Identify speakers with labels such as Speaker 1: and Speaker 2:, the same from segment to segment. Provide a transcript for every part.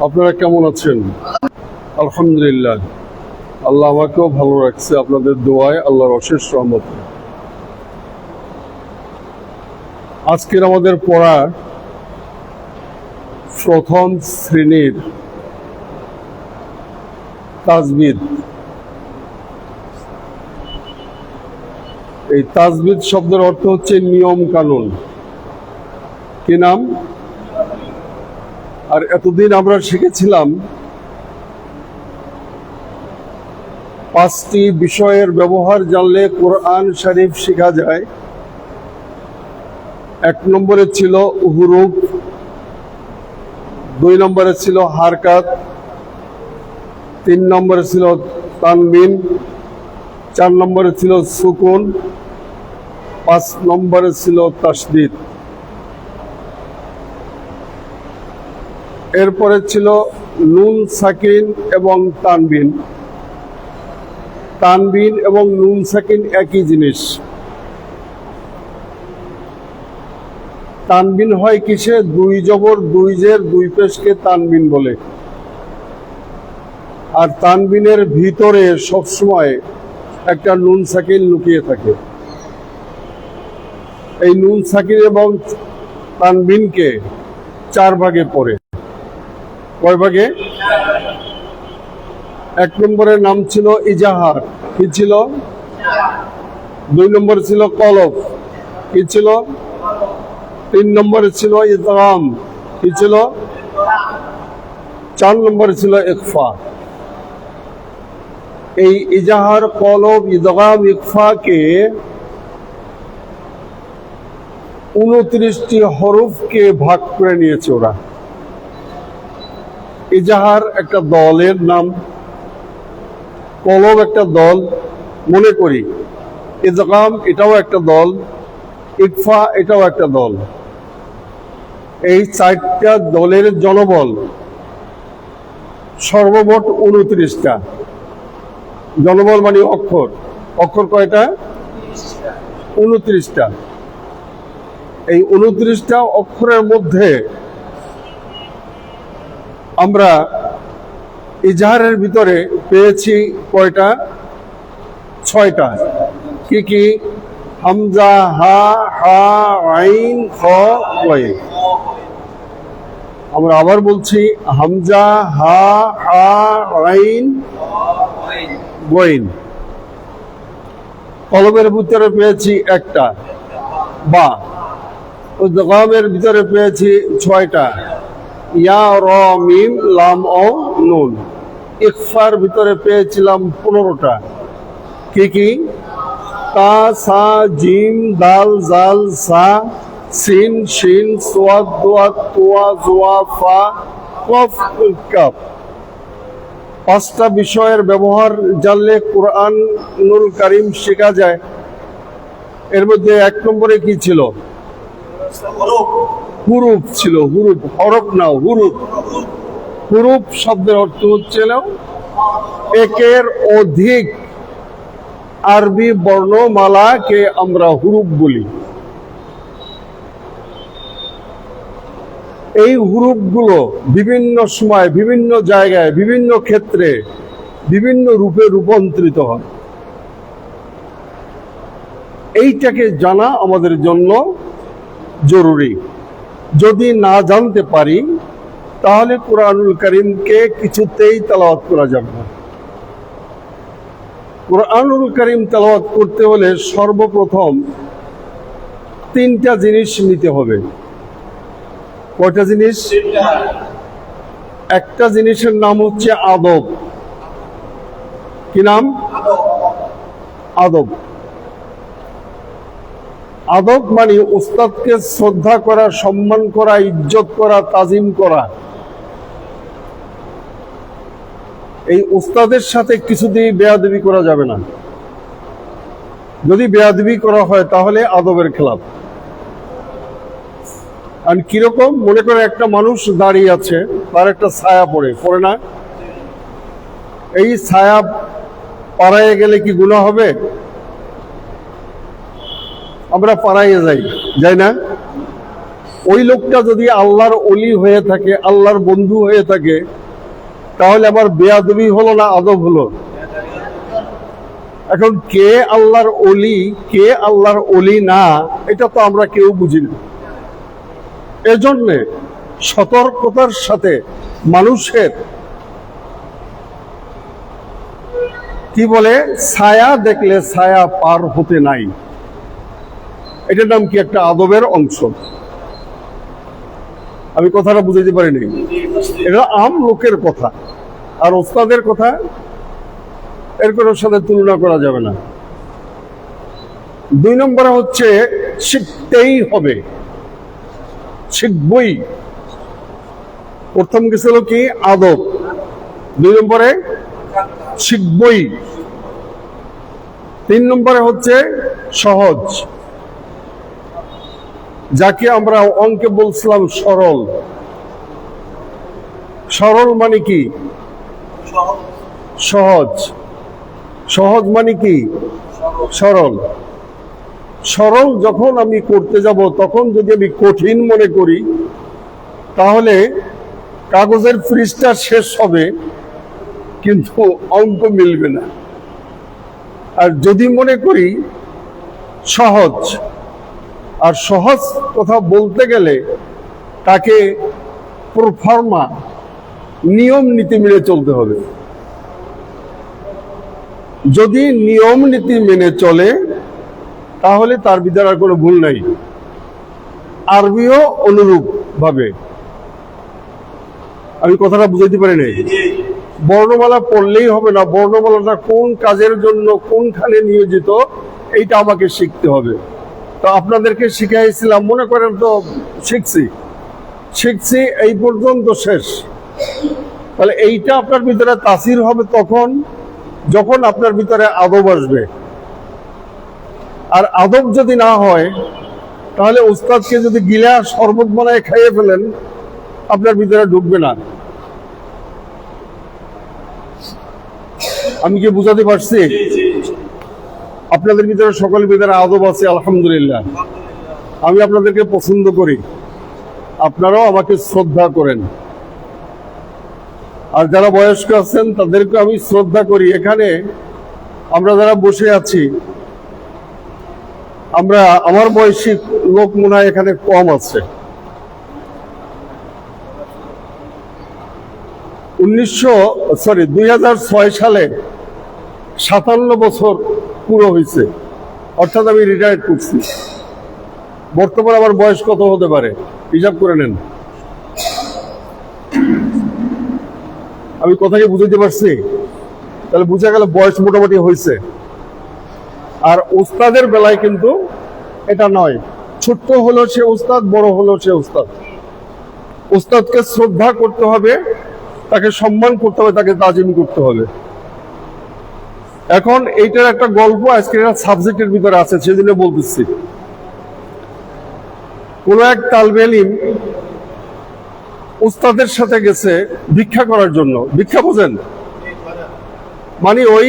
Speaker 1: আপনারা কেমন আছেন? আলহামদুলিল্লাহ, আল্লাহ আমাকেও ভালো রাখছে আপনাদের দোয়ায়, আল্লাহর অশেষ রহমতে। আজকের আমাদের পড়া প্রথম শ্রেণীর তাজবিদ। এই তাজবিদ শব্দের অর্থ হচ্ছে নিয়ম কানুন। কি নাম? আর এতদিন আমরা শিখেছিলাম 5টি বিষয়ের ব্যবহার জানলে কোরআন শরীফ শেখা যায়। 1 নম্বরে ছিল হুরুফ, 2 নম্বরে ছিল হারকাত, 3 নম্বরে ছিল তানবিন, 4 নম্বরে ছিল সুকুন, 5 নম্বরে ছিল তাসদীদ। এরপরে ছিল নুন সাকিন এবং তানবিন। তানবিন এবং নুন সাকিন একই জিনিস। তানবিন হয় কিসে? 2 জবর 2 জের 2 পেশকে তানবিন বলে। আর তানবিনের ভিতরে সবসময় একটা নুন সাকিন লুকিয়ে থাকে। এই নুন সাকিন এবং তানবিনকে 4 ভাগে পড়ে। কয় ভাগে? 1 নম্বরের নাম ছিল ইজাহার। কি ছিল? 2 নম্বরে ছিল কলব। কি ছিল? 3 নম্বরে ছিল ইদগাম। কি ছিল? 4 নম্বরে ছিল ইখফা। এই ইজাহার, কলব, ইদগাম, ইখফাকে 29টি হরফকে ভাগ করে নিয়েছে ওরা। ইজাহার একটা দলের নাম, কলব একটা দল মনে করি, ইদগাম এটাও একটা দল, ইখফা এটাও একটা দল। এই 4টা দলের জনবল সর্বমোট 29টা। জনবল মানে অক্ষর। অক্ষর কয়টা? 29টা। এই 29টা অক্ষরের মধ্যে আমরা ইজাহারের ভিতরে পেয়েছি কয়টা? 6টা। কি কি? হামজা, হা, হা, আইন, খ, ওয়াই। আমরা আবার বলছি, হামজা, হা, হা, আইন, ওয়াইন। কলবের ভিতরে পেয়েছি 1টা, বা। ইদগামের ভিতরে পেয়েছি 6টা, ইয়া, র, মিম, লাম ও নুন। ইখফার ভিতরে পেয়েছিলাম 15টা। কি কি? তা, সা, জিম, দাল, জাল, সা, সিন, শিন, সোয়াদ, দোয়াত, তোয়া, জোয়া, ফা, কফ, কাফ। 5টা বিষয়ের ব্যবহার জানলে কোরআনুল কারীম শেখা যায়। এর মধ্যে 1 নম্বরে কি ছিল? হুরুফ ছিল। হুরুফ, হরফ না, হুরুফ। হুরুফ শব্দের অর্থ হচ্ছে একের অধিক আরবি বর্ণমালাকে আমরা হুরুফ বলি। এই হুরুফগুলো বিভিন্ন সময়, বিভিন্ন জায়গায়, বিভিন্ন ক্ষেত্রে বিভিন্ন রূপে রূপান্তরিত হয়। এইটাকে জানা আমাদের জন্য জরুরি। যদি না জানতে পারি তাহলে কোরআনুল কারীমকে কিছুতেই তেলাওয়াত করা যাবে না। কোরআনুল কারীম তেলাওয়াত করতে হলে সর্বপ্রথম 3টা জিনিস নিতে হবে। কয়টা জিনিস? একটা জিনিসের নাম হচ্ছে আদব। কি নাম? আদব। আদব মানে উস্তাদকে শ্রদ্ধা করা, সম্মান করা, ইজ্জত করা, তাজিম করা। এই উস্তাদের সাথে কিছুতেই বেয়াদবি করা যাবে না। যদি বেয়াদবি করা হয় তাহলে আদবের খেলাফ। আর কিরকম? মনে করে একটা মানুষ দাঁড়িয়ে আছে, তার একটা ছায়া পড়ে না? এই ছায়া পাড়ায় গেলে কি গুনাহ হবে? আমরা পাড়াইয়ে যাই না? ওই লোকটা যদি আল্লাহর ওলি হয়ে থাকে, আল্লাহর বন্ধু হয়ে থাকে, তাহলে আমার বেয়াদবি হলো না আদব হলো? এখন কে আল্লাহর ওলি, কে আল্লাহর ওলি না, এটা তো আমরা কেউ বুঝি না। এজন্যে সতর্কতার সাথে মানুষের কি বলে, ছায়া দেখলে ছায়া পার হতে নাই, এটার নাম কি একটা আদবের অংশ। আমি কথাটা বুঝাইতে পারিনি। এটা আম লোকের কথা, আর ওস্তাদের কথা এর কোনো সাথে তুলনা করা যাবে না। 2 নম্বরে হচ্ছে শিখতেই হবে, শিখবই। প্রথম কিছু হলো কি আদব, 2 নম্বরে শিখবই, 3 নম্বরে হচ্ছে সহজ, যাকে আমরা অঙ্কে বলছিলাম সরল। সরল মানে কি? সহজ। সহজ মানে কি? সরল। সরল যখন আমি করতে যাব, তখন যদি আমি কঠিন মনে করি, তাহলে কাগজের পৃষ্ঠা শেষ হবে কিন্তু অঙ্ক মিলবে না। আর যদি মনে করি সহজ, আর সহজ কথা বলতে গেলে তাকে প্রফর্মা নিয়ম নীতি মেনে চলতে হবে। যদি নিয়ম নীতি মেনে চলে তাহলে তার ভিতরে আর কোনো ভুল নাই। আরবিও অনুরূপ ভাবে। আমি কথাটা বুঝাইতে পারি নাই। বর্ণমালা পড়লেই হবে না, বর্ণমালাটা কোন কাজের জন্য কোনখানে নিয়োজিত এইটা আমাকে শিখতে হবে। তো আপনাদেরকে শিখাইছিলাম, মনে করেন তো শিখছি এই পর্যন্ত শেষ। তাহলে এইটা আপনার ভিতরে তাসির হবে তখন যখন আপনার ভিতরে আদব আসবে। আর আদব যদি না হয়, তাহলে উস্তাদকে যদি গিলা শরবত বানায় খাইয়ে ফেলেন, আপনার ভিতরে ঢুকবে না। আমি কি বুঝাতে পারছি? আপনাদের ভিতরে সকলের ভিতরে আদব আছে, আলহামদুলিল্লাহ। আমি আপনাদেরকে পছন্দ করি, আপনারাও আমাকে শ্রদ্ধা করেন। আর যারা বয়স্ক আছেন তাদেরকে আমি শ্রদ্ধা করি। এখানে আমরা যারা বসে আছি, আমার বয়সী লোক মনে হয় এখানে কম আছে। 2006 সালে 57 বছর পুরো হয়েছে, অর্থাৎ আমি রিটায়ার্ড করছি। বর্তমানে আমার বয়স কত হতে পারে হিসাব করে নেন। আমি কথা কি বুঝাইতে পারছি? তাহলে বুঝা গেল বয়স মোটামুটি হয়েছে। আর উস্তাদের বেলায় কিন্তু এটা নয়, ছোট্ট হলো সে উস্তাদ, বড় হলো সে উস্তাদ। উস্তাদকে শ্রদ্ধা করতে হবে, তাকে সম্মান করতে হবে, তাকে তাজিম করতে হবে। এখন এইটার একটা গল্প আজকে সাবজেক্টের ভিতরে আছে, সেদিনে বলতেছি। কোন এক তালবে ইলম উস্তাদের সাথে গেছে ভিক্ষা করার জন্য। ভিক্ষা বোঝেন? মানে ওই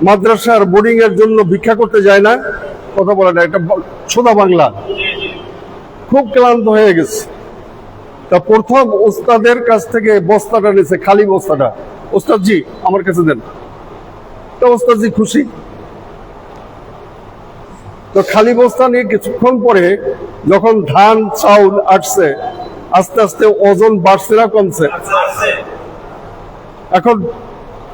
Speaker 1: মাদ্রাসার বোর্ডিং এর জন্য ভিক্ষা করতে যায় না, কথা বলে না, এটা সোজা বাংলা। খুব ক্লান্ত হয়ে গেছে। তা প্রথম উস্তাদের কাছ থেকে বস্তাটা নিয়েছে, খালি বস্তাটা। উস্তাদজি আমার কাছে দেন। তো উস্তাদজি খুশি। তো খালি বস্তা নিয়ে কিছুক্ষণ পরে যখন ধান চাউল আসছে, আস্তে আস্তে ওজন বাড়ছে না কমছে? এখন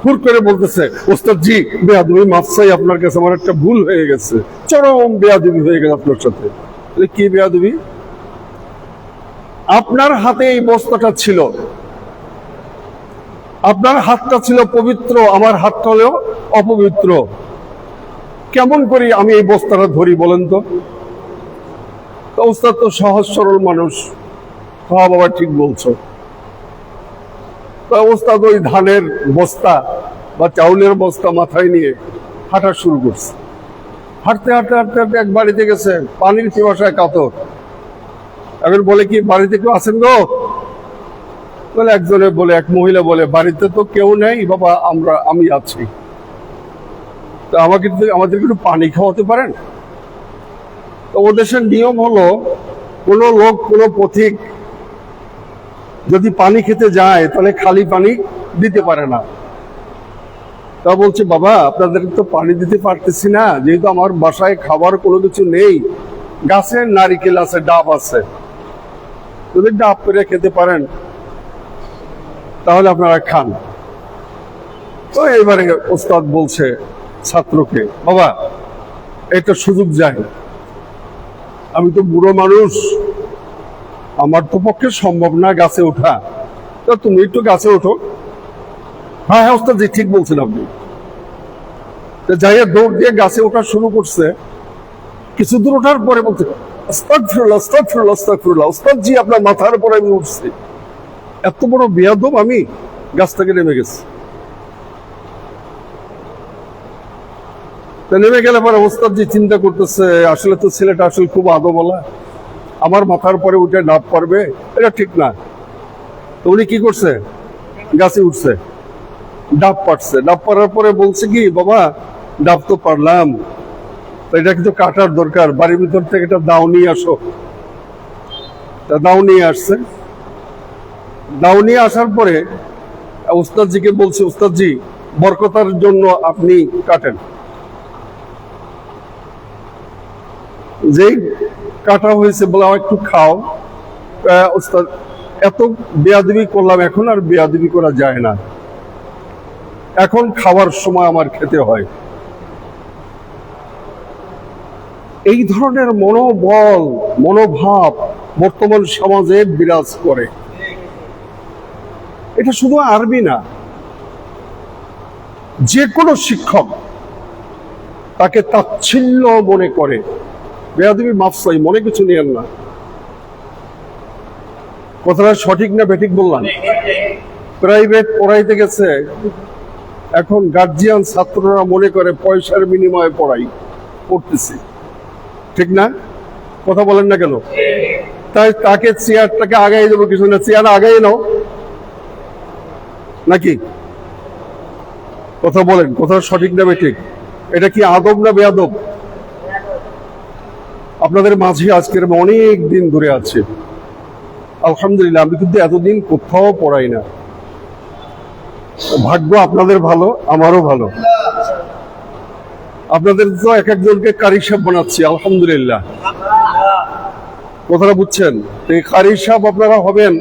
Speaker 1: হুর করে বলতেছে, ওস্তাদজি বেয়াদবি, মাফ চাই আপনার কাছে, আমার একটা ভুল হয়ে গেছে, চরম বেয়াদবি হয়ে গেছে আপনার সাথে। কি বেয়াদবি? আপনার হাতে এই বস্তাটা ছিল, আপনার হাতটা ছিল পবিত্র, আমার হাতটা হলো অপবিত্র। কেমন করি আমি এই বস্তাটা ধরি বলেন তো? ওস্তাদ তো সহজ সরল মানুষ, হ্যাঁ বাবা ঠিক বলছো। ওস্তাদ ওই ধানের বস্তা বা চাউলের বস্তা মাথায় নিয়ে হাঁটা শুরু করছে। হাঁটতে হাঁটতে হাঁটতে হাঁটতে এক বাড়িতে গেছে, পানির পিপাসায় কাতর। এখন বলে, কি বাড়িতে কেউ আছেন গো? বলে একজনে বলে, এক মহিলা বলে, বাড়িতে তো কেউ নেই বাবা, আমি আছি, তো আমাদের একটু পানি খাওয়াতে পারেন? তো ও দেশের নিয়ম হলো কোনো লোক কোনো পথিক যদি পানি খেতে যায় তাহলে খালি পানি দিতে পারে না। তা বলছে, বাবা আপনাদের তো পানি দিতে পারতেছি না, যেহেতু আমার বাসায় খাবার কোনো কিছু নেই, গাছে নারিকেল আছে, ডাব আছে, যদি ডাব করে খেতে পারেন তাহলে আপনারা খান। তো এবারে ওস্তাদ বলছে ছাত্রকে, বাবা একটা সুযোগ যায়, আমি তো বুড়ো মানুষ, আমার তো পক্ষে সম্ভব না গাছে ওঠা, তা তুমি একটু গাছে ওঠো। হ্যাঁ হ্যাঁ ওস্তাদ জি, ঠিক বলছেন আপনি। যাইয়া দৌড় দিয়ে গাছে ওঠা শুরু করছে। কিছু দূর ওঠার পরে বলছে, আস্তাগফিরুল্লাহ আস্তাগফিরুল্লাহ আস্তাগফিরুল্লাহ, ওস্তাদ জি আপনার মাথার উপরে আমি উঠছি। এত বড় বেয়াদব আমি, গাছ থেকে নেমে গেছি। নেমে গেলে পরে ওস্তাদ জি চিন্তা করতেছে, আসলে তো ছেলেটা আসলে খুব আদমওয়ালা, আমার মাথার পরে উঠে ডাব পারবে, এটা ঠিক না। তো উনি কি করছে, গাছে উঠছে, ডাব পারছে। ডাব পারার পরে বলছে কি, বাবা ডাব তো পারলাম, এটা কিন্তু কাটার দরকার, বাড়ির ভিতর থেকে একটা দাও নিয়ে আসো। দাও নিয়ে আসছে। দাও নিয়ে আসার পরে ওস্তাদজিকে বলছে, ওস্তাদজি বরকতার জন্য আপনি কাটেন। যেই কাটা হয়েছে বলে একটু খাও। ওস্তাদ, এত বেয়াদবি করলাম, এখন আর বেয়াদবি করা যায় না, এখন খাওয়ার সময় আমার খেতে হয়। এই ধরনের মনোবল, মনোভাব বর্তমান সমাজে বিরাজ করে। এটা শুধু আরবি না, যে কোনো শিক্ষক তাকে তাচ্ছিল্য মনে করে। বেয়াদবি মাফ চাই, মনে কিছু নিয়েন না। কথাটা সঠিক না বেঠিক বললাম? প্রাইভেট পড়াইতে গেছে, এখন গার্জিয়ান ছাত্ররা মনে করে পয়সার বিনিময়ে পড়তেছি, ঠিক না? কথা বলেন না কেন? তাই তাকে চেয়ারটাকে আগাই দেবো, কিছু না, চেয়ার আগাই নাও নাকি? কথা বলেন, কথা সঠিক না বেঠিক? এটা কি আদব না বেয়াদব? আপনাদের মাঝে আজকের অনেক দিন ধরে আছে, আলহামদুলিল্লাহ। আমি কিন্তু এতদিন কোথাও পড়াই না, ভাগ্য আপনাদের ভালো, আমারও ভালো। আপনাদের তো এক একজনকে কারি সাহেব বানাচ্ছি, আলহামদুলিল্লাহ। কথাটা বুঝছেন? এই কারি সাহেব আপনারা হবেন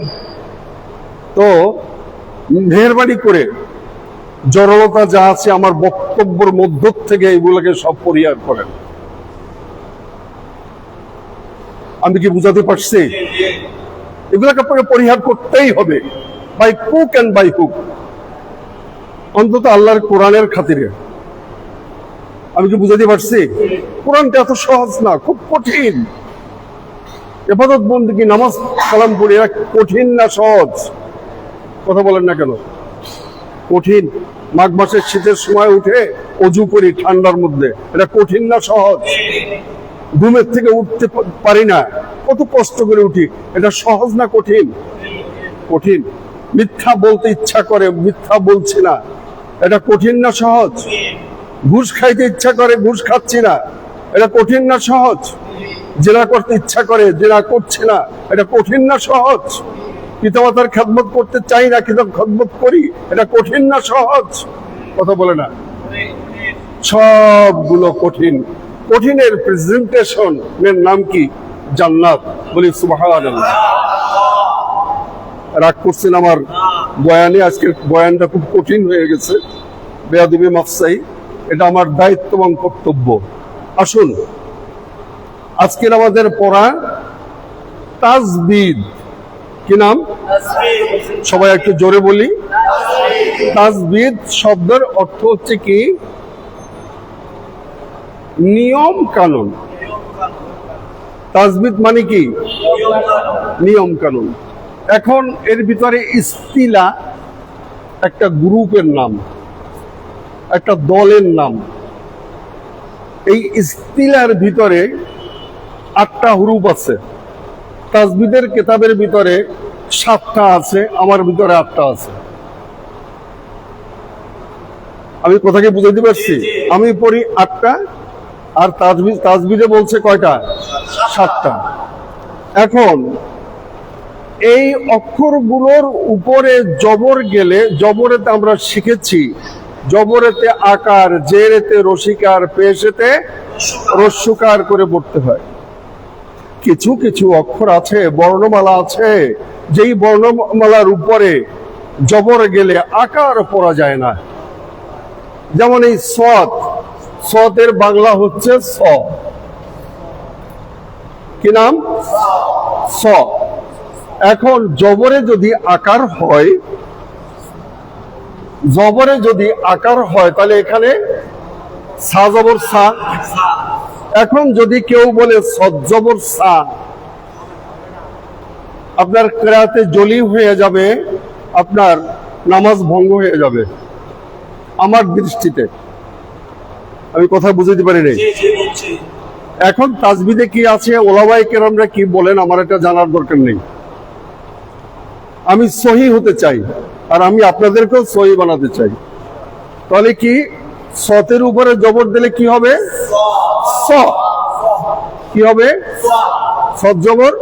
Speaker 1: তো মেহেরবানি করে জড়লতা যা আছে আমার বক্তব্যের মধ্য থেকে এগুলোকে সব পরিহার করেন। আমি কি বুঝাতে পারছি? এগুলোকে আপনাকে পরিহার করতেই হবে, by cook and by hook, অন্তত আল্লাহর কোরআনের খাতিরে। আমি কি বুঝাতে পারছি? কোরআনটা এত সহজ না, খুব কঠিন। ইবাদত বন্দেগী, নামাজ কালাম পড়ি, এরা কঠিন না সহজ? কথা বলেন না কেন? কঠিন। মাঘ মাসের শীতের সময় উঠে অজু করি ঠান্ডার মধ্যে, এটা কঠিন না সহজ? ঘুমের থেকে উঠতে পারি না, কত কষ্ট করে উঠি, এটা সহজ না কঠিন? কঠিন। মিথ্যা বলতে ইচ্ছা করে, মিথ্যা বলছি না, এটা কঠিন না সহজ? ঘুষ খাইতে ইচ্ছা করে, ঘুষ খাচ্ছি না, এটা কঠিন না সহজ? জেনা করতে ইচ্ছা করে, জেনা করছি না, এটা কঠিন না সহজ? পিতামাতার খেদমত করতে চাই না, কিন্তু খেদমত করি, এটা কঠিন না সহজ? কথা বলে না? সবগুলো কঠিন। কঠিনের প্রেজেন্টেশন এর নাম কি? জান্নাত। বলি সুবহানাল্লাহ। রাগ করছেন আমার বয়ানে? আজকের বয়ানটা খুব কঠিন হয়ে গেছে, বেয়াদবি মাফ চাই, এটা আমার দায়িত্ব এবং কর্তব্য। আসুন, আজকের আমাদের পড়া তাজবিদ। কি নাম? সবাই একটু জোরে বলি। তাজবিদ শব্দের অর্থ হচ্ছে কি? নিয়ম কানুন। তাজবিদ মানে কি? নিয়ম কানুন। এখন এর ভিতরে ইস্তিলা একটা গ্রুপের নাম, একটা দলের নাম। এই ইস্তিলার ভিতরে 8টা হুরুফ আছে। তাজবিদের কিতাবের ভিতরে 7টা আছে, আমার ভিতরে 8টা আছে। আমি কথাকে বুঝাইতে পারছি? আমি পড়ি 8টা, আর তাজবিদে বলছে কয়টা? 7টা। এখন এই অক্ষরগুলোর উপরে জবর গেলে, জবরেতে আমরা শিখেছি জবরেতে আকার, জেরেতে রসিকার, পেশেতে রস্যকার করে পড়তে হয়। কিছু কিছু অক্ষর আছে, বর্ণমালা আছে, যেই বর্ণমালার উপরে জবর গেলে আকার পড়া যায় না। যেমন এই সৎ, সতের বাংলা হচ্ছে স। কি নাম? স। এখন জবরে যদি আকার হয়, জবরে যদি আকার হয় তাহলে এখানে সা জবর সা। এখন যদি কেউ বলে সদ জবর সা, আপনার কেরাতে জলি হয়ে যাবে, আপনার নামাজ ভঙ্গ হয়ে যাবে আমার দৃষ্টিতে। আমি কথা বুঝতে পারি নাই। এখন তাজবিদে কি আছে, ওলামায়ে কেরামরা কি বলেন, আমার এটা জানার দরকার নেই। আমি সহি হতে চাই, আর আমি আপনাদেরকেও সহি বানাতে চাই। তাহলে কি সতের উপরে জবর দিলে কি হবে? স। কি হবে? সৎ জবর,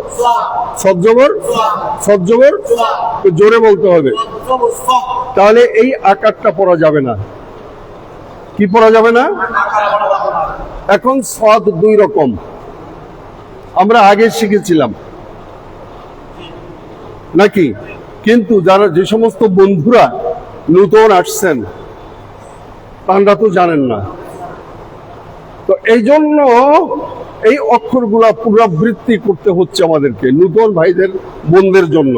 Speaker 1: সৎ জবর, সৎ জবর, জোরে বলতে হবে। তাহলে এই আকারটা পড়া যাবে না। কি পড়া যাবে না? এখন সৎ দুই রকম, আমরা আগে শিখেছিলাম নাকি? কিন্তু যারা, যে সমস্ত বন্ধুরা নতুন আসছেন তারা তো জানেন না। তো এই জন্য এই অক্ষরগুলা পুনরাবৃত্তি করতে হচ্ছে আমাদেরকে, নতুন ভাইদের বোনদের জন্য।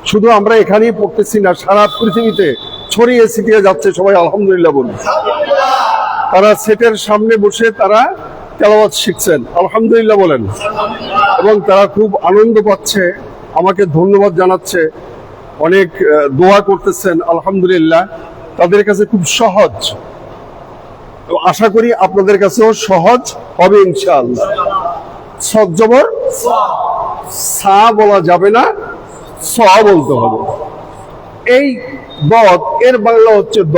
Speaker 1: শুধু আমরা এখানেই পড়তেছি না, সারা পৃথিবীতে ছড়িয়ে ছিটিয়ে যাচ্ছে। সবাই আলহামদুলিল্লাহ বলুন। তারা সেটের সামনে বসে তারা তেলাওয়াত শিখছেন, আলহামদুলিল্লাহ বলেন। এবং তারা খুব আনন্দ পাচ্ছে, আমাকে ধন্যবাদ জানাচ্ছে, অনেক দোয়া করতেছেন, আলহামদুলিল্লাহ। তাদের কাছে খুব সহজ, তো আশা করি আপনাদের কাছেও সহজ হবে ইনশাআল্লাহ। সৎ জবর সা বলা যাবে না, স বলতে হবে। এই দত, এর বাংলা হচ্ছে দ।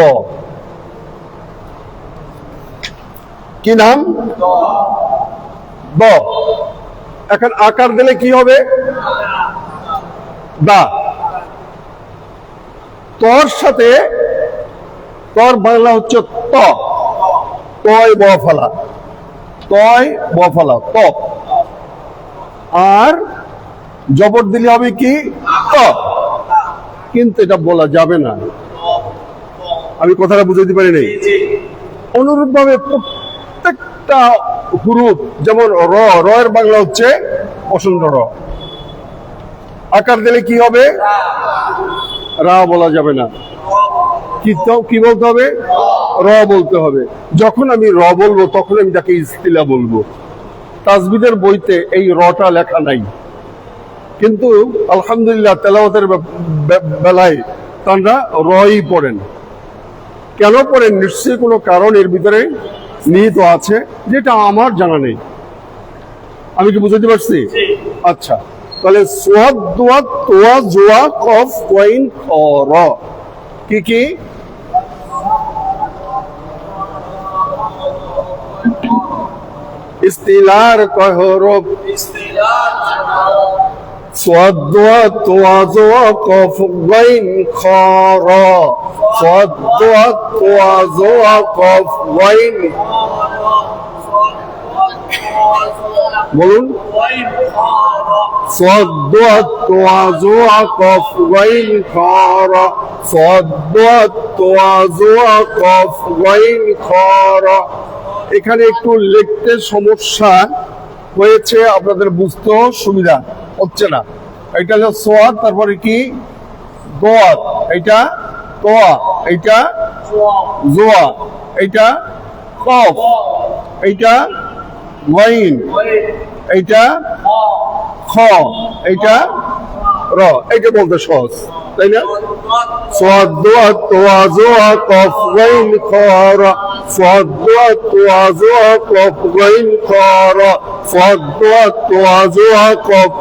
Speaker 1: কি নাম? দ। এখন আকার দিলে কি হবে? দা। তোর সাথে, তোর বাংলা হচ্ছে ত। তয় ব ফলা, তয় ব ফলা, ত। আর জবর দিলে হবে কি? ত। কিন্তু এটা বলা যাবে না। আমি কথাটা বুঝাতে পারি নাই। অনুরূপ ভাবে প্রত্যেকটা হুরুফ, যেমন র, র এর বাংলা হচ্ছে পছন্দ র। আকার দিলে কি হবে? রা বলা যাবে না। কি বলতে হবে? র বলতে হবে। যখন আমি র বলবো তখন আমি তাকে ইস্তিলা বলবো। তাজবিদের বইতে এই রটা লেখা নাই, কিন্তু আলহামদুলিল্লাহ তেলাওয়াতের বেলায় তারা রই পড়েন। কেন পড়েন? নিশ্চয়ই কোনো কারণ এর ভিতরে নিহিত আছে, যেটা আমার জানা নেই। আমি কি বুঝতে পারছি? আচ্ছা, তাহলে সোয়াদ, দোয়া, তোয়া, জোয়া, কফ, কইন, খ, র। কি কি? ইস্তিলার কহরব, সোয়াদ, দোয়া, তোয়া, জোয়া, কফ, কইন, খ, র। সোয়াদ, দোয়া, তোয়া, জোয়া, কফ, কইন। বলুন। সোয়াদ, দোয়া, তোয়া, জোয়া, কফ, কইন, খ, র। সোয়াদ, দোয়া, তোয়া, জোয়া, কফ, কইন, খ, র। এখানে একটু লিখতে সমস্যা হয়েছে, আপনাদের বুঝতেও সুবিধা হচ্ছে না। এটা হলো সোয়াদ, তারপরে কি? দোয়াত, এটা তোয়া, এটা জোয়া, এটা কফ, এটা ওয়াইন, এটা খ, এটা র। এটা বলতে সহজ, তাই না? সোয়াদ, দোয়া, তোয়া, জোয়া, কফ, ওয়াইন, খ, র। সোয়াদ, দোয়া, তোয়া, জোয়া, কফ, ওয়াইন, খ, র। সোয়াদ, দোয়া, তোয়া, জোয়া, কফ,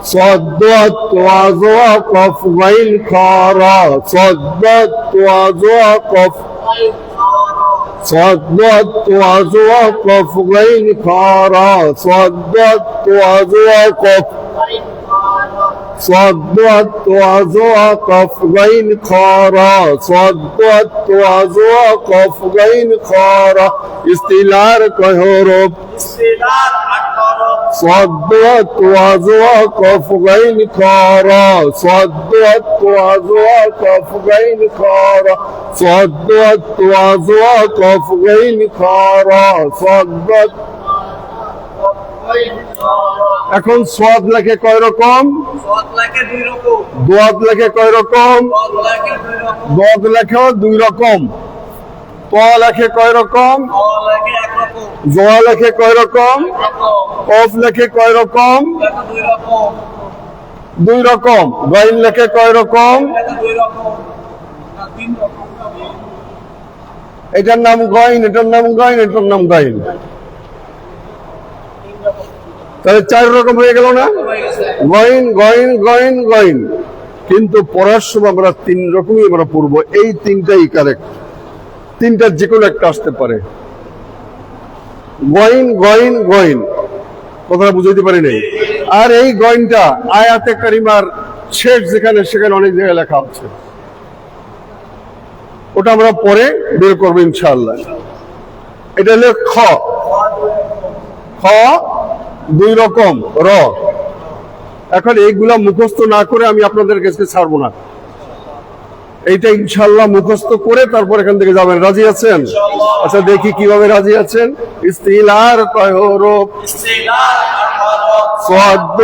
Speaker 1: সোয়াদ, দোয়া, তোয়া, জোয়া, কফ, ওয়াইন, খ, র। সোয়াদ, দোয়া, তোয়া, জোয়া, কফ, صدت وقف غين خارا صدت وقف صدت وقف غين خارا صدت وقف غين خارا استلار كهرب صدت وقف غين خارا صدت وقف غين خارا صدت وقف غين خارا صدت এখন সদ লেখে কয় রকম দোয়াত লেখে কয় রকম দোয়াত লেখেও দুই রকম ত লেখে কয় রকম জোয়া লেখে কয় রকম কফ লেখে কয় রকম দুই রকম গাইন লেখে কয় রকম এটার নাম গাইন এটার নাম গাইন এটার নাম গাইন তাহলে চার রকম হয়ে গেল না গইন গইন গইন গইন কিন্তু পড়ার সময় আমরা তিন রকমই আমরা পড়বো এই তিনটাই কারেক্ট তিনটার যে কোনো একটা আসতে পারে গইন গইন গইন কথাটা বুঝাইতে পারি নাই আর এই গইনটা আয়াতে কারিমার শেষ যেখানে সেখানে অনেক জায়গায় লেখা আছে ওটা আমরা পরে বের করবো ইনশাআল্লাহ এটা হলো খ খ দুই রকম র এখন এইগুলা মুখস্থ না করে আমি আপনাদের কাছে ছাড়বো না এইটা ইনশাআল্লাহ মুখস্থ করে তারপর এখান থেকে যাবেন রাজি আছেন আচ্ছা দেখি কিভাবে রাজি আছেন ইস্তিলার কয়রব صد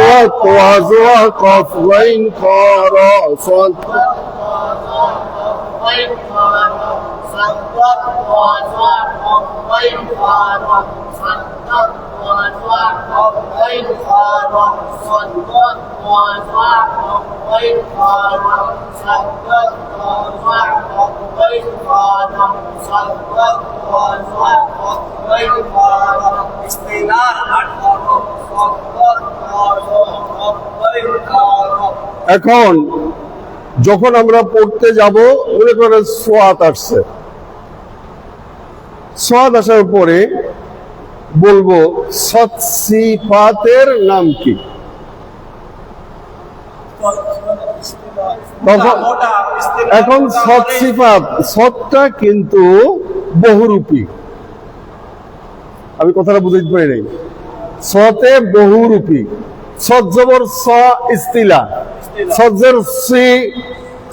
Speaker 1: وقف غين خارا صد এখন যখন আমরা পড়তে যাব মনে করেন সোয়াত আসছে সোয়াত আসার পরে বলবো সৎ সিফাতের নাম কি এখন সৎ সিফাত সৎটা কিন্তু বহুরূপী আমি কথাটা বুঝতে পারি নাই সতে বহুরূপী সৎ জবর স ইস্তিলা সজ্জের সি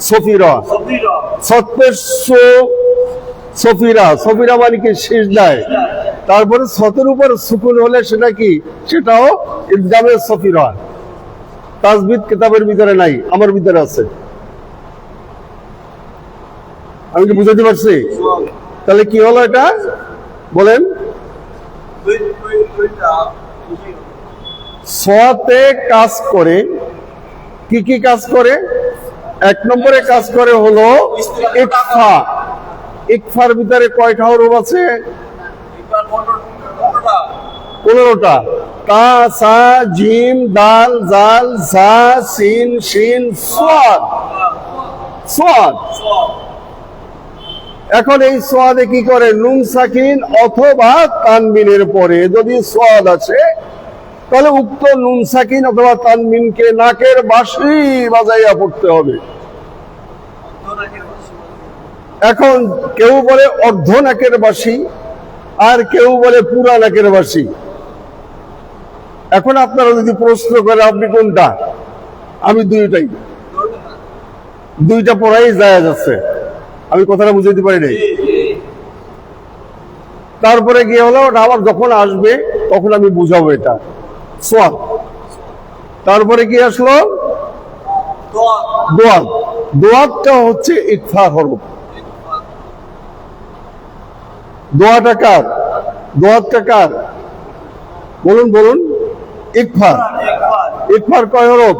Speaker 1: সফিরা সৎপের সো সফিরা সফিরা মানে কি শেষ দেয় তারপরে সতের উপর সুকুন হলে সেটা কি সেটাও ইলজামের সফিরা তাজবিদ কিতাবের ভিতরে নাই আমার ভিতরে আছে আমি কি বুঝাতে পারছি তাহলে কি হলো এটা বলেন সতে কাজ করে কি কি কাজ করে এক নম্বরে কাজ করে হলো ইকফা ইকফার ভিতরে কয়টা হরফ আছে 15টা তা সা জিম দাল জাল জা সিন শিন সাদ সাদ এখন এই সাদে কি করে নুন সাকিন অথবা তানবিনের পরে যদি সাদ আছে তাহলে উক্ত নুন সাকিন অথবা তানবিনকে নাকের বাঁশি বাজাইয়া পড়তে হবে এখন কেউ বলে অর্ধ নাকের বাঁশি আর কেউ বলে পুরা নাকের বাঁশি এখন আপনারা যদি প্রশ্ন করে আপনি কোনটা আমি দুইটাই দুইটা পড়াই যায় যাচ্ছে আমি কথাটা বুঝাইতে পারি নাই তারপরে গিয়ে হলো ওটা আবার যখন আসবে তখন আমি বুঝাবো এটা সোয়াদ তারপরে কি আসলো দোয়াত দোয়াতটা হচ্ছে ইকফা হরফ দোয়াটা কার দোয়াতটা কার বলুন বলুন ইকফা ইকফার কয় হরফ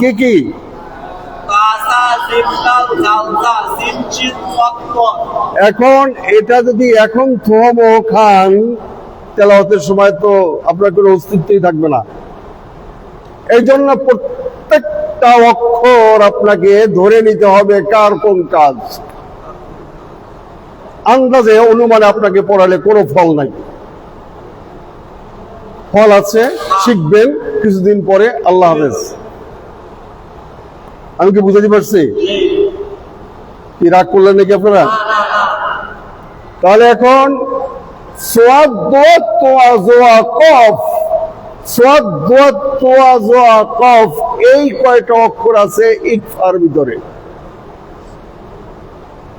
Speaker 1: কি কি এখন এটা যদি এখন থম ও খান তেলাওয়াতের সময় তো আপনার কোনো অস্তিত্বই থাকবে না এই জন্য প্রত্যেকটা অক্ষর আপনাকে ধরে নিতে হবে কার কোন কাজ আন্দাজে অনুমানে আপনাকে পড়ালে কোনো ফল নাই। ফল আছে, শিখবেন, কিছুদিন পরে আল্লাহ হাফেজ। আমি কি বুঝাতে পারছি? কি রাগ করলেন নাকি আপনারা? তাহলে এখন সোয়াদ দোয়া তোয়া জোয়া কফ, সোয়াদ দোয়া তোয়া জোয়া কফ, এই কয়টা অক্ষর আছে ইকফার ভিতরে?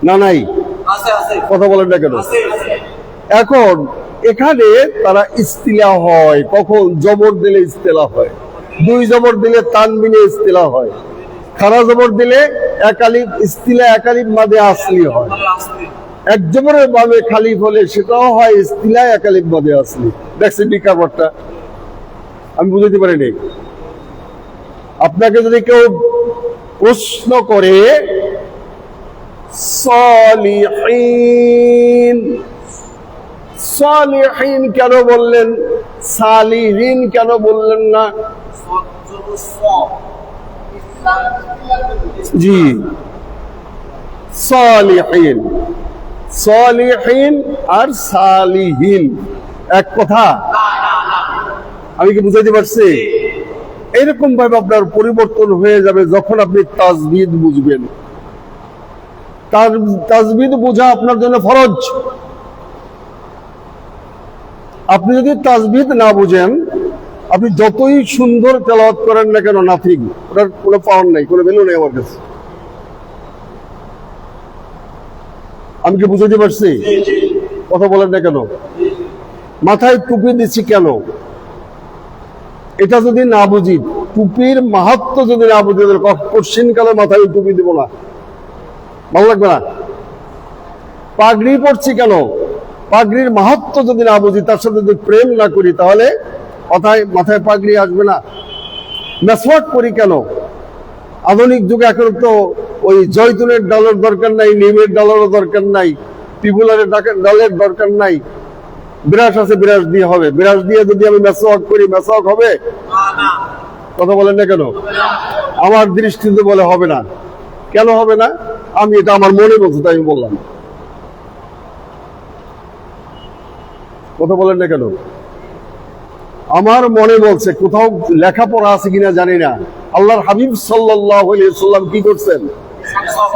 Speaker 1: না নাই? কথা বলেন না কেন? এখন এখানে তারা ইস্তিলা হয় কখন? জবর দিলে ইস্তিলা হয়, দুই জবর দিলে তানবিনে ইস্তিলা হয়, খারা জবর দিলে একালিফ ইস্তিলা, একালিফ মাদে আসলি হয়, এক জবরের ভাবে খালিফ হলে সেটাও হয় ইস্তিলা, একালিফ মাদে আসলি। দেখছেন বিকারটা? আমি বুঝতে পারিনি। আপনাকে যদি কেউ প্রশ্ন করে সালিহিন, সালিহিন কেন বললেন, সালিহিন কেন বললেন না? জি, সালিহিন, সালিহিন আর সালিহিন এক কথা? আমি কি বুঝাইতে পারছি? এরকম ভাবে আপনার পরিবর্তন হয়ে যাবে যখন আপনি তাজবিদ বুঝবেন। তাজবিদ বোঝা আপনার জন্য ফরজ। আপনি যদি তাজবিদ না বুঝেন, আপনি যতই সুন্দর তেলাওয়াত করেন না কেন, নাথিং, ওটার কোনো পাওয়ার নাই, কোনো ভ্যালু নেই আমার কাছে। আমি কি বুঝাতে পারছি? কথা বলেন না কেন? মাথায় টুপি দিচ্ছি কেন? এটা যদি না বুঝি, টুপির মাহাত্ম্য যদি না বুঝি, কোশ্চিন কালে মাথায় টুপি দিব না, ভালো লাগবে না। পাগড়ি পড়ছি কেন? পাগড়ির মাহাত্ম্য যদি না বুঝি, তার সাথে যদি প্রেম না করি, তাহলে মাথায় পাগড়ি আসবে না। মেসওয়াক করি কেন? আধুনিক যুগে এখন তো ওই জয়তুনের ডালের দরকার নাই, নিমের ডালেরও দরকার নাই, পিপুলারের ডালের দরকার নাই, ব্রাশ আছে, ব্রাশ দিয়ে হবে। ব্রাশ দিয়ে যদি আমি মেসওয়াক করি, মেসওয়াক হবে? কথা বলেন না কেন? আমার দৃষ্টিতে বলে হবে না। কেন হবে না? আমি এটা আমার মনে বলছি, তাই আমি বললাম। কথা বলেন না কেন? আমার মনে বলছে, কোথাও লেখাপড়া আছে কিনা জানি না। আল্লাহর হাবিব সাল্লাল্লাহু আলাইহি সাল্লাম কি করছেন?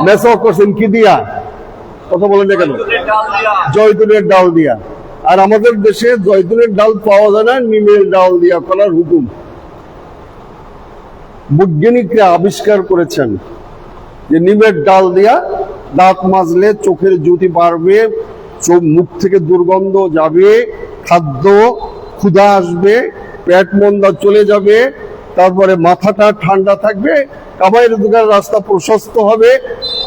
Speaker 1: মেসওয়াক করছেন কি দিয়া? কথা বলেন না কেন? জয়তুনের ডাল দিয়া। আর আমাদের দেশে জয়তুনের ডাল পাওয়া যায় না, নিমের ডাল দিয়া করার হুকুম। বৈজ্ঞানিকরা আবিষ্কার করেছেন যে নিমের ডাল দিয়া দাঁত মাজলে চোখের জ্যোতি বাড়বে, মুখ থেকে দুর্গন্ধ যাবে, খাদ্য ক্ষুধা আসবে, পেট মন্দা চলে যাবে, তারপরে মাথাটা ঠান্ডা থাকবে, কামাই রোজগার রাস্তা প্রশস্ত হবে,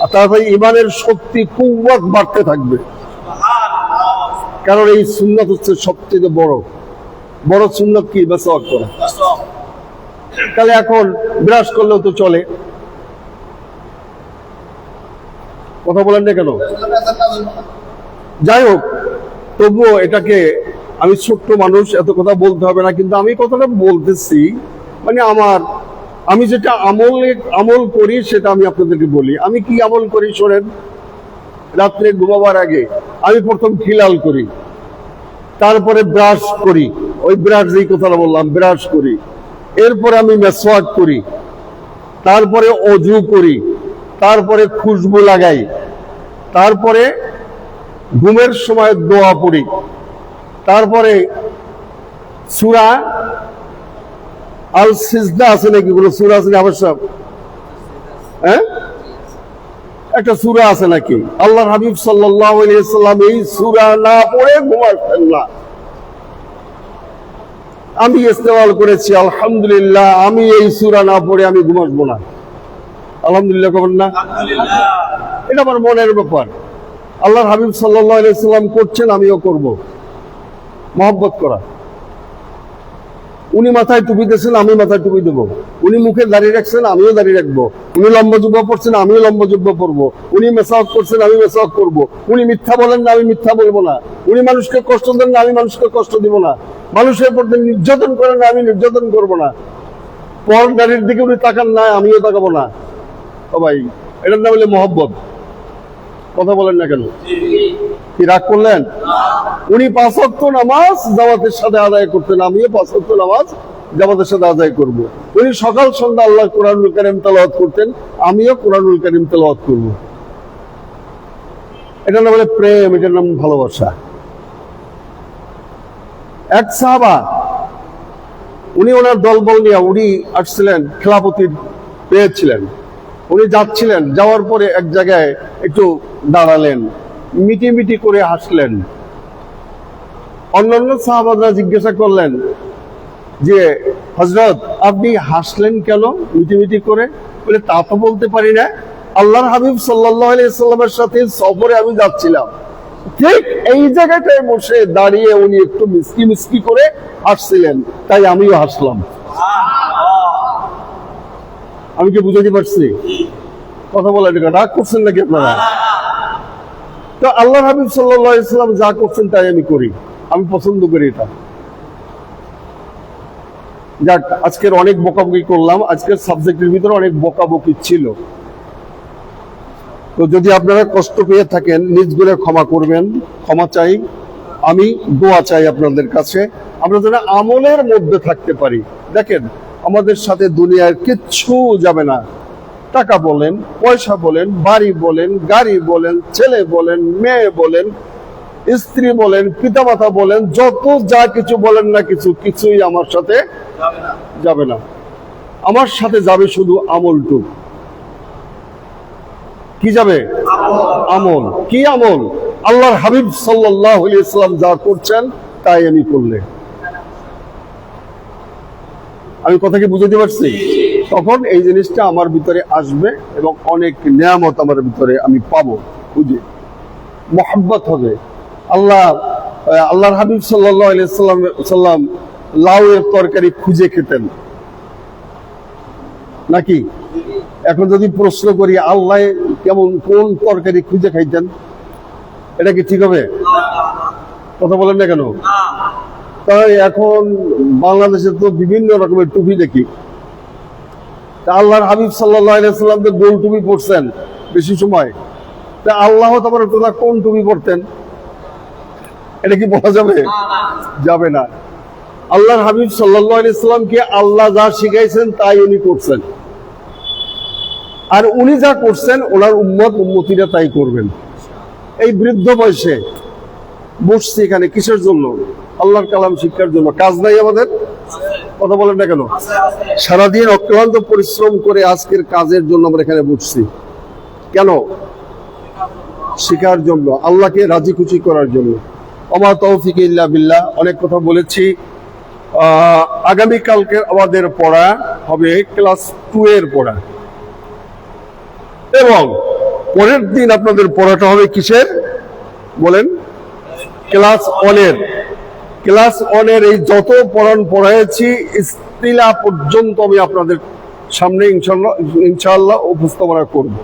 Speaker 1: আর তারপরে ইমানের শক্তি কুওয়াত বাড়তে থাকবে। কারণ এই সুন্নাত হচ্ছে সবচেয়ে বড় সুন্নাত কি? মেসওয়াক করা। তাহলে এখন ব্রাশ করলেও তো চলে। কথা বলেন না কেন? যাই হোক, তবুও এটাকে, আমি ছোট্ট মানুষ, এত কথা বলতে হবে না, কিন্তু আমি কথাটা বলতেছি, মানে আমি যেটা আমল করি সেটা আমি আপনাদেরকে বলি। আমি কি আমল করি শোনেন। রাত্রে ঘুমাবার আগে আমি প্রথম খিলাল করি, তারপরে ব্রাশ করি, ওই ব্রাশ যেই কথাটা বললাম, ব্রাশ করি, এরপরে আমি মেসওয়াক করি, তারপরে অজু করি, তারপরে খুশবু লাগাই, তারপরে ঘুমের সময় দোয়া পড়ি, তারপরে সূরা আল সিজদা আছে নাকি, কোনো সূরা আছে না আবশ্যক? হ্যাঁ, একটা সূরা আছে নাকি? আল্লাহর হাবিব সাল্লাল্লাহু আলাইহি ওয়াসাল্লাম এই সূরা না পড়ে ঘুমাতেন না। আমি ইস্তেমাল করেছি, আলহামদুলিল্লাহ, আমি এই সূরা না পড়ে আমি ঘুমাবো না। আলহামদুলিল্লাহ করবেন না? এটা আমার মনের ব্যাপার। আল্লাহর হাবিব সাল্লাল্লাহু আলাইহি ওয়াসাল্লাম করছেন, আমিও করব। মহব্বত করা। উনি মাথায় টুপি দিয়েছেন, আমি মাথায় টুপি দেবো। উনি মুখে দাঁড়িয়ে রাখছেন, আমিও দাঁড়িয়ে রাখবো। উনি লম্বা জুব্বা পড়ছেন, আমিও লম্বা জুব্বা পরবো। উনি মেসওয়াক করছেন, আমি মেসওয়াক করবো। উনি মিথ্যা বলেন না, আমি মিথ্যা বলবো না। উনি মানুষকে কষ্ট দেন না, আমি মানুষকে কষ্ট দিব না। মানুষের প্রতি নির্যাতন করেন না, আমি নির্যাতন করবো না। পর নারীর দিকে উনি তাকান না, আমিও তাকাবো না। ও ভাই, এটার নাম হলে মহব্বত। কথা বলেন না কেন? কি রাগ করলেন? উনি 5 ওয়াক্ত নামাজ জামাতের সাথে আদায় করতেন, আমিও 5 ওয়াক্ত নামাজ জামাতের সাথে আদায় করব। উনি সকাল সন্ধ্যা আল্লাহ কোরআনুল কারীম তেলাওয়াত করতেন, আমিও কোরআনুল কারীম তেলাওয়াত করব। এটার নাম বলে প্রেম, এটার নাম ভালোবাসা। এক সাহাবা, উনি ওনার দলবল নিয়ে উনি আসছিলেন, খেলাফতির পেয়েছিলেন। উনি যাচ্ছিলেন, যাওয়ার পরে এক জায়গায় একটু দাঁড়ালেন, মিটি করে হাসলেন। অন্যান্য সাহাবারা জিজ্ঞাসা করলেন যে হযরত আপনি হাসলেন কেন মিটি করে? বলে তা তো বলতে পারি না, আল্লাহর হাবিব সাল্লাল্লাহু আলাইহি সাল্লামের সাথে সফরে আমি যাচ্ছিলাম, ঠিক এই জায়গাটায় বসে দাঁড়িয়ে উনি একটু মিষ্টি করে হাসছিলেন, তাই আমিও হাসলাম। আমি কি বুঝাতে পারছি? কথা বলা রাগ করছেন নাকি আপনারা? তো আল্লাহর হাবিব সাল্লাল্লাহু আলাইহি সাল্লাম যা করছেন তাই আমি করি, আমি পছন্দ করি এটা। যাক, আজকের অনেক বকাবকি করলাম, আজকের সাবজেক্টের ভিতরে অনেক বকাবকি ছিল। তো যদি আপনারা কষ্ট পেয়ে থাকেন নিজ গুণে ক্ষমা করবেন, ক্ষমা চাই, আমি দোয়া চাই আপনাদের কাছে, আমরা যেন আমলের মধ্যে থাকতে পারি। দেখেন, আমাদের সাথে দুনিয়ার কিচ্ছু যাবে না। টাকা বলেন, পয়সা বলেন, বাড়ি বলেন, গাড়ি বলেন, ছেলে বলেন, মেয়ে বলেন, স্ত্রী বলেন, পিতামাতা বলেন, যত যা কিছু বলেন না, কিছুই আমার সাথে যাবে না। আমার সাথে যাবে শুধু আমলটুক। কি যাবে? আমল। কি আমল? আল্লাহর হাবিব সাল্লাল্লাহু আলাইহি ওয়াসাল্লাম যা করছেন তাই আমি করলে। আমি কথা কি বুঝাতে পারছি? তখন এই জিনিসটা আমার ভিতরে আসবে এবং অনেক নিয়ামত আমার ভিতরে আমি পাবো, বুঝি মোহাব্বত হবে। আল্লাহর হাবিব সাল্লাল্লাহু আলাইহি সাল্লাম লাউয়ের তরকারি খুঁজে খেতেন নাকি? এখন যদি প্রশ্ন করি আল্লাহ কেমন কোন তরকারি খুঁজে খাইতেন, এটা কি ঠিক হবে? কথা বলেন না কেন? তাই এখন বাংলাদেশে তো বিভিন্ন রকমের টুপি দেখি। আল্লাহর হাবিব সাল্লাল্লাহু আলাইহি সাল্লাম তো গোল টুপি পরছেন বেশি সময়। তা আল্লাহ তাবারক কোন টুপি পরতেন, এটা কি বলা যাবে? যাবে না। আল্লাহর হাবিব সাল্লাল্লাহু আলাইহি সাল্লামকে আল্লাহ যা শিখাইছেন তাই উনি করছেন, আর উনি যা করছেন ওনার উম্মতিরা তাই করবেন। এই বৃদ্ধ বয়সে বসছি এখানে কিসের জন্য? আল্লাহর কালাম শিক্ষার জন্য। কাজ নাই আমাদের? কথা বলেন না কেন? সারাদিন অক্লান্ত পরিশ্রম করে আজকের কাজের জন্য আমরা এখানে বসছি। কেন? শিখার জন্য, আল্লাহকে রাজি খুশি করার জন্য। ওমা তৌফিক ইল্লা বিল্লাহ। অনেক কথা বলেছি। আগামীকালকে আমাদের পড়া হবে ক্লাস 2 এর পড়া, এবং পরের দিন আপনাদের পড়াটা হবে কিসের বলেন? ক্লাস 1 এর। ক্লাস 1 এর এই যত পড়াইছি ইস্তিলা পর্যন্ত আমি আপনাদের সামনে ইনশাআল্লাহ উপস্থাপনা করব।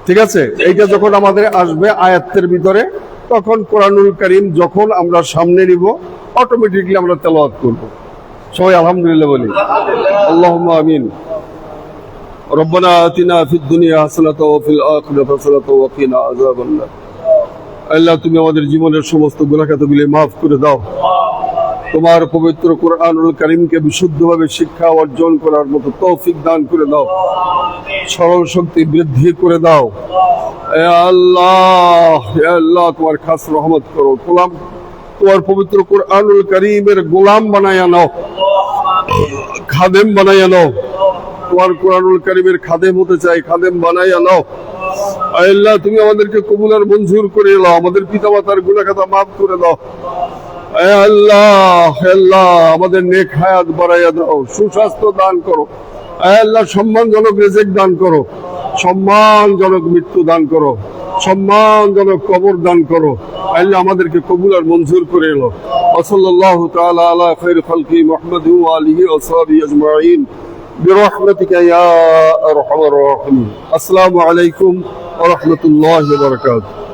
Speaker 1: ঠিক আছে? এইটা যখন আমাদের আসবে আয়াতের ভিতরে, তখন কোরআনুল কারীম যখন আমরা সামনে নিব অটোমেটিকলি আমরা তেলাওয়াত করব। সবাই আলহামদুলিল্লাহ বলি। আল্লাহুম্মা আমিন। রব্বানা আতিনা ফিদ দুনিয়া হাসানাতাও ওয়া ফিল আখিরাতি হাসানাতাও ওয়া কিনা আযাবান্নার। আল্লাহ, তুমি আমাদের জীবনের সমস্ত গুনাহ খাতাগুলো মাফ করে দাও। তোমার পবিত্র কোরআনুল কারীমকে বিশুদ্ধভাবে শিক্ষা অর্জন করার মতো তৌফিক দান করে দাও, স্মরণ শক্তি বৃদ্ধি করে দাও। হে আল্লাহ, হে আল্লাহ, তোমার খাস রহমত করো। তোমার পবিত্র কোরআনুল কারীমের গোলাম বানায়া নাও, খাদেম বানায়া নাও। তোমার কোরআনুল কারীমের খাদেম হতে চাই, খাদেম বানায়া নাও। আল্লাহ, তুমি আমাদেরকে কবুল আর মঞ্জুর করে নাও, আমাদের পিতামাতার গুনাহ খাতা মাফ করে দাও। হে আল্লাহ, হে আল্লাহ, আমাদের নেক হায়াত বাড়াইয়া দাও, সুস্বাস্থ্য দান করো। হে আল্লাহ, সম্মানজনক রিজিক দান করো, সম্মানজনক মৃত্যু দান করো, সম্মানজনক কবর দান করো। আল্লাহ, আমাদেরকে কবুল আর মঞ্জুর করে নাও। সাল্লাল্লাহু তাআলা আলা খায়রি খালকি মুহাম্মাদ ওয়া আলিহি ওয়া সাহবিহি আজমাইন বিরহমাতিকা ইয়া আরহামার রাহিমিন। আসসালামু আলাইকুম ওয়া রাহমাতুল্লাহি ওয়া বারাকাতুহু।